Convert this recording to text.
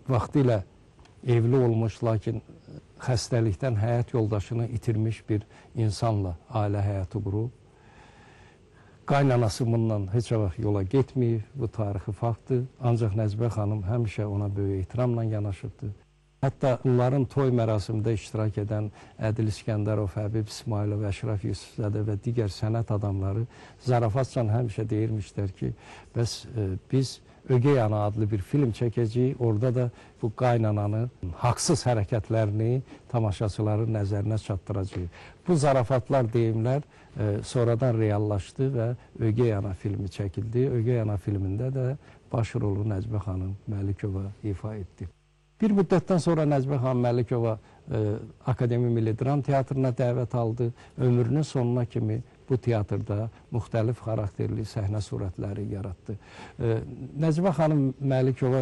vaxtilə evli olmuş, lakin xəstəlikdən həyat yoldaşını itirmiş bir insanla ailə həyatı qurub. Qaynanası bundan heç vaxt yola getməyib, bu tarixi faktdır. Ancaq Nəcibə xanım həmişə ona böyük ehtiramla yanaşıbdır. Hətta onların toy mərasimində iştirak edən Ədil İskəndərov, Həbib İsmailov, Əşrəf Yusufzadə və digər sənət adamları zarafatcan həmişə deyirmişlər ki, bəs biz Ögey Ana adlı bir film çəkəcəyik, orada da bu qaynananın haqsız hərəkətlərini tamaşaçıların nəzərinə çatdıracağıq. Bu zarafatlar, deyimlər sonradan reallaşdı və Ögey Ana filmi çəkildi. Ögey Ana filmində də baş rolu Nəcibə xanım Məlikova ifa etdi. Bir müddətdən sonra Nəcibə xanım Məlikova Akademiya Milli Dram Teatrına dəvət aldı. Ömrünün sonuna kimi bu teatrda müxtəlif xarakterli səhnə surətləri yaratdı. Nəcibə xanım Məlikova